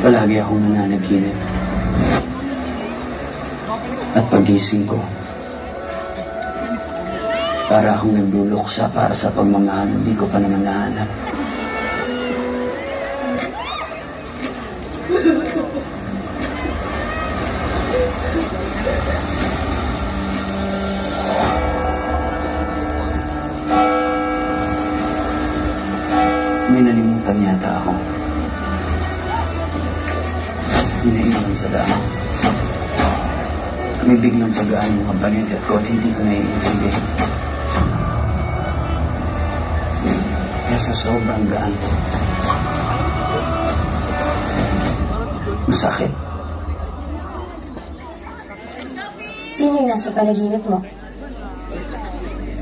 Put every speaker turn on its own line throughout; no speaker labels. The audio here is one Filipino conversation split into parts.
Palagi akong nananaginip. At pagising ko, para akong nagluluksa para sa pagmamahal hindi ko pa naman nahanap. May nalimutan yata ako. Hinaiwan sa daan. May biglang pagaan mga balikat ko at hindi ko naiintindi. Kaya sa sobrang gaan, masakit.
Sino yung nasa panaginip mo?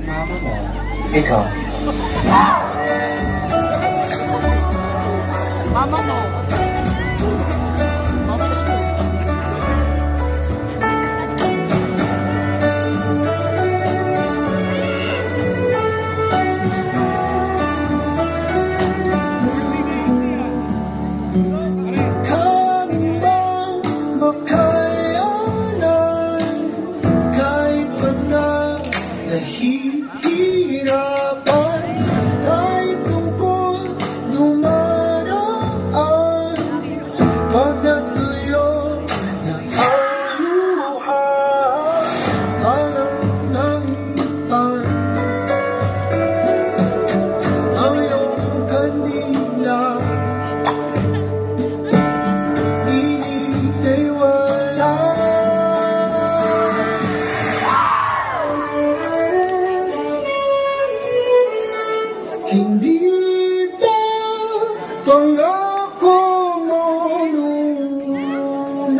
Mama mo. Ikaw.
Mama mo. Hindi na pangako mo nung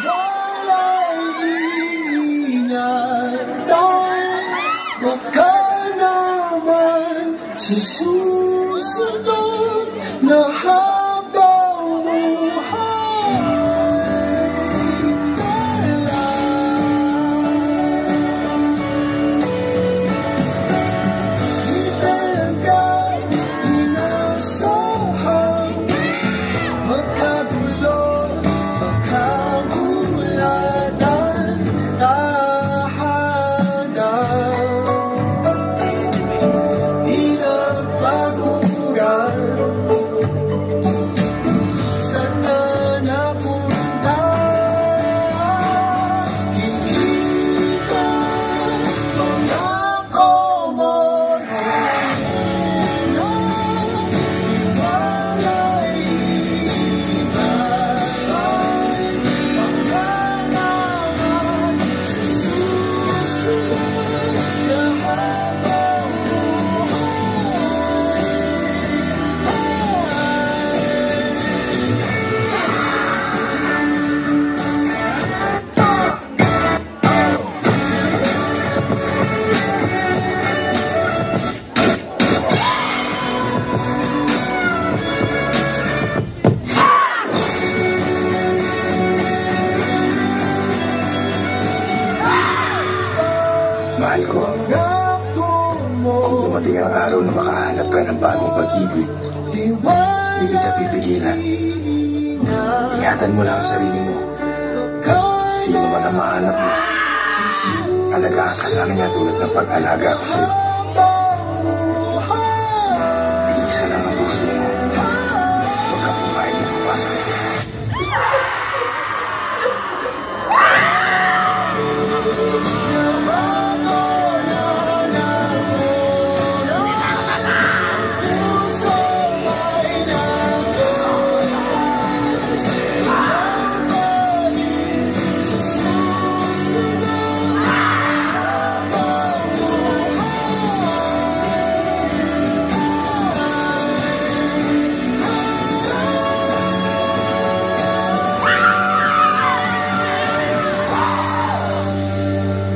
wala'y inatay. Baka naman sa susunod na habang buhay
Mahal ko, kung dumating ang araw na makahanap ka ng bagong pag-ibig, hindi kita pipigilan. Ingatan mo lang ang sarili mo. Sino man ang mahanap mo, alagaan ka sa akin niya tulad ng pag-alaga ko sa'yo. Iisa lang ang puso mo. Huwag ka pumayag na pumasok.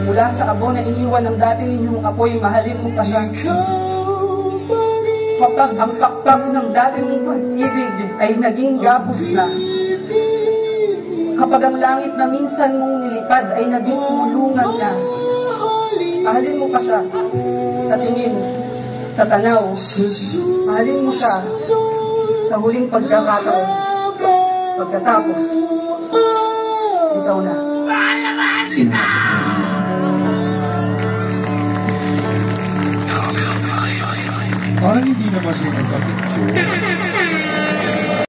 Mula sa abo na iniwan ng dati ninyong apoy, mahalin mo pa siya. Kapag ang kapag ng dati mong pag-ibig ay naging gapos na. Kapag ang langit na minsan mong nilipad ay naging kulungan na. Mahalin mo pa siya sa tingin sa tanaw. Mahalin mo siya sa huling pagkakataon. Pagkatapos, ikaw na.
Sino nasa
Parang hindi naman siya nasa picture.